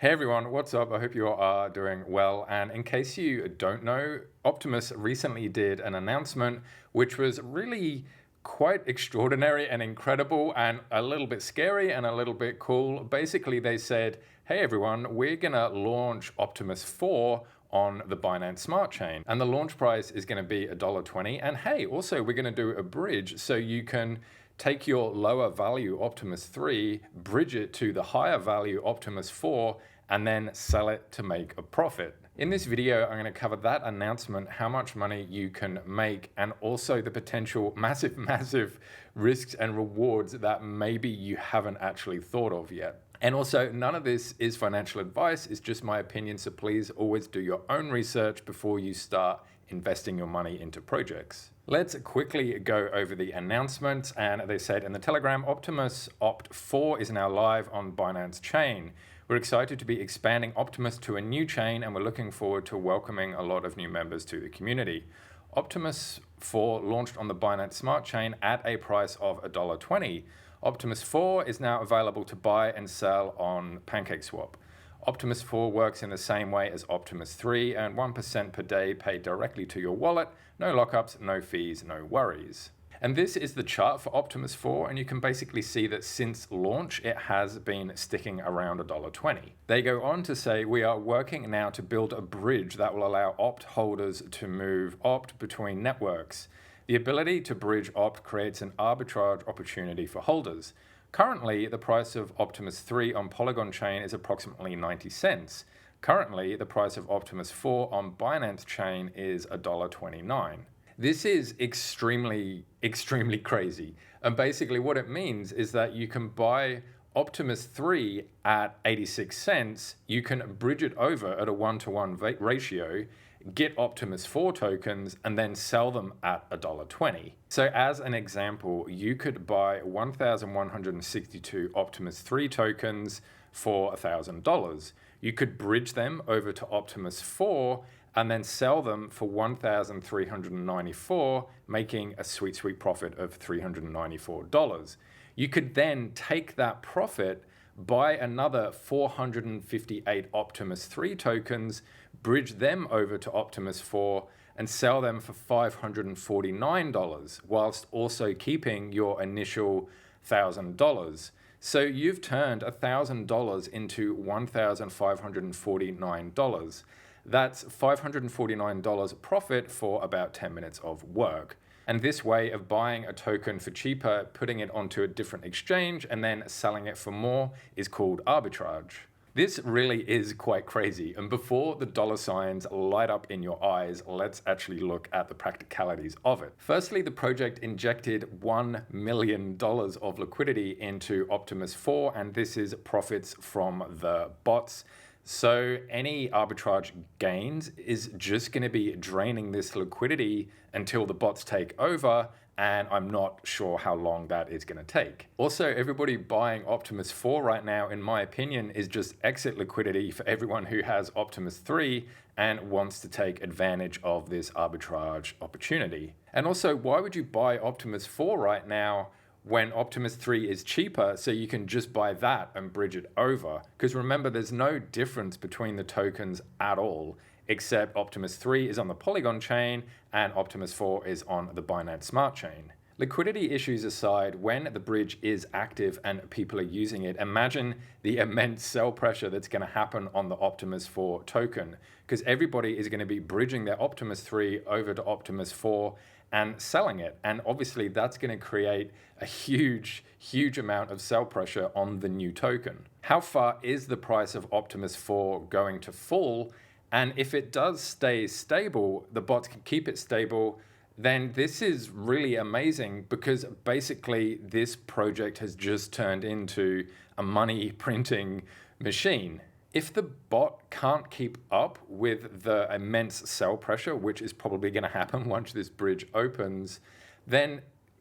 Hey everyone, what's up? I hope you are doing well. And in case you don't know, Optimus recently did an announcement which was really quite extraordinary and incredible and a little bit scary and a little bit cool. Basically, they said, hey everyone, we're gonna launch Optimus 4 on the Binance Smart Chain. And the launch price is gonna be $1.20. And hey, also we're gonna do a bridge so you can take your lower value Optimus 3, bridge it to the higher value Optimus 4, and then sell it to make a profit. In this video, I'm going to cover that announcement, how much money you can make, and also the potential massive risks and rewards that maybe you haven't actually thought of yet. And also, none of this is financial advice, it's just my opinion, so please always do your own research before you start investing your money into projects. Let's quickly go over the announcement. And they said in the Telegram, Optimus Opt4 is now live on Binance Chain. We're excited to be expanding Optimus to a new chain, and we're looking forward to welcoming a lot of new members to the community. Optimus 4 launched on the Binance Smart Chain at a price of $1.20. Optimus 4 is now available to buy and sell on PancakeSwap. Optimus 4 works in the same way as Optimus 3, and 1% per day paid directly to your wallet. No lockups, no fees, no worries. And this is the chart for Optimus 4, and you can basically see that since launch, it has been sticking around $1.20. They go on to say, we are working now to build a bridge that will allow Opt holders to move Opt between networks. The ability to bridge Opt creates an arbitrage opportunity for holders. Currently, the price of Optimus 3 on Polygon chain is approximately 90 cents. Currently, the price of Optimus 4 on Binance chain is $1.29. This is extremely crazy. And basically what it means is that you can buy Optimus 3 at 86 cents, you can bridge it over at a 1-to-1 ratio, get Optimus 4 tokens, and then sell them at $1.20. So as an example, you could buy 1,162 Optimus 3 tokens for $1,000. You could bridge them over to Optimus 4 and then sell them for 1,394, making a sweet profit of $394. You could then take that profit, buy another 458 Optimus 3 tokens, bridge them over to Optimus 4, and sell them for $549, whilst also keeping your initial $1,000. So you've turned $1,000 into $1,549. That's $549 profit for about 10 minutes of work. And this way of buying a token for cheaper, putting it onto a different exchange, and then selling it for more is called arbitrage. This really is quite crazy. And before the dollar signs light up in your eyes, let's actually look at the practicalities of it. Firstly, the project injected $1 million of liquidity into Optimus 4, and this is profits from the bots. So any arbitrage gains is just going to be draining this liquidity until the bots take over, and I'm not sure how long that is going to take. Also, everybody buying Optimus 4 right now, in my opinion, is just exit liquidity for everyone who has Optimus 3 and wants to take advantage of this arbitrage opportunity. And also, why would you buy Optimus 4 right now when Optimus 3 is cheaper, so you can just buy that and bridge it over? Because remember, there's no difference between the tokens at all, except Optimus 3 is on the Polygon chain and Optimus 4 is on the Binance Smart Chain. Liquidity issues aside, when the bridge is active and people are using it, imagine the immense sell pressure that's going to happen on the Optimus 4 token, because everybody is going to be bridging their Optimus 3 over to Optimus 4 and selling it. And obviously that's going to create a huge amount of sell pressure on the new token. How far is the price of Optimus 4 going to fall? And if it does stay stable, the bots can keep it stable, then this is really amazing, because basically this project has just turned into a money printing machine. If the bot can't keep up with the immense sell pressure, which is probably going to happen once this bridge opens, then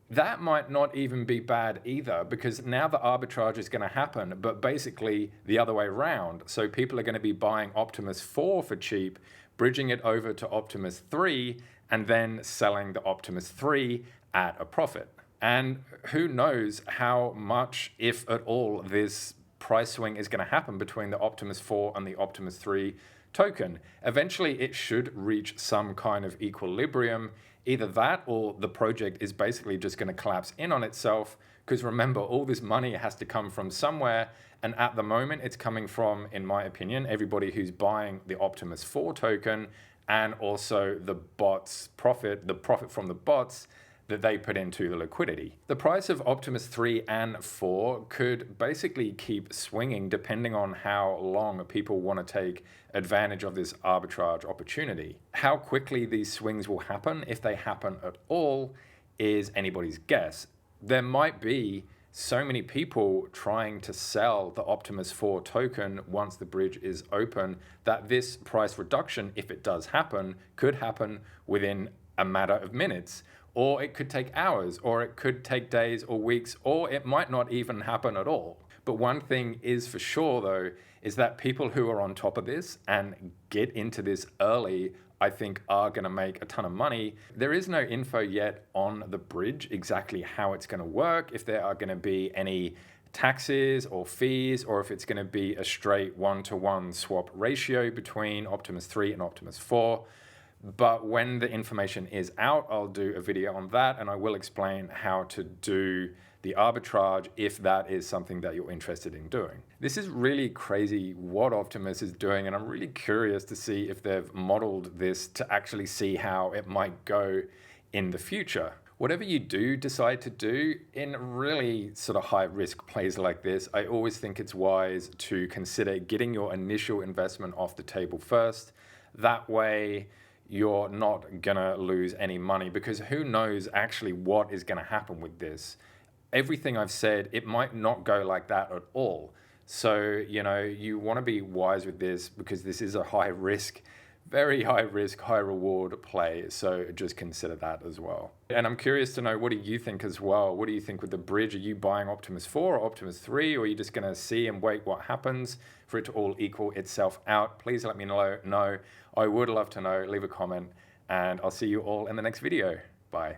that might not even be bad either, because now the arbitrage is going to happen, but basically the other way around. So people are going to be buying Optimus 4 for cheap, bridging it over to Optimus 3, and then selling the Optimus 3 at a profit. And who knows how much, if at all, this price swing is going to happen between the Optimus 4 and the Optimus 3 token. Eventually, it should reach some kind of equilibrium. Either that or the project is basically just going to collapse in on itself, because remember, all this money has to come from somewhere, and at the moment it's coming from, in my opinion, everybody who's buying the Optimus 4 token, and also the profit from the bots that they put into the liquidity. The price of Optimus 3 and 4 could basically keep swinging depending on how long people want to take advantage of this arbitrage opportunity. How quickly these swings will happen, if they happen at all, is anybody's guess. There might be so many people trying to sell the Optimus 4 token once the bridge is open that this price reduction, if it does happen, could happen within a matter of minutes. Or it could take hours, or it could take days or weeks, or it might not even happen at all. But one thing is for sure, though, is that people who are on top of this and get into this early, I think, are going to make a ton of money. There is no info yet on the bridge, exactly how it's going to work, if there are going to be any taxes or fees, or if it's going to be a straight one-to-one swap ratio between Optimus 3 and Optimus 4. But when the information is out, I'll do a video on that, and I will explain how to do the arbitrage if that is something that you're interested in doing. This is really crazy what Optimus is doing, and I'm really curious to see if they've modeled this to actually see how it might go in the future. Whatever you do decide to do in really sort of high risk plays like this, I always think it's wise to consider getting your initial investment off the table first. That way, you're not gonna lose any money, because who knows actually what is gonna happen with this. Everything I've said, it might not go like that at all. So, you wanna be wise with this, because this is a high risk, very high risk, high reward play. So just consider that as well. And I'm curious to know, what do you think as well? What do you think with the bridge? Are you buying Optimus 4 or Optimus 3, or are you just gonna see and wait what happens for it to all equal itself out? Please let me know. I would love to know. Leave a comment, and I'll see you all in the next video. Bye.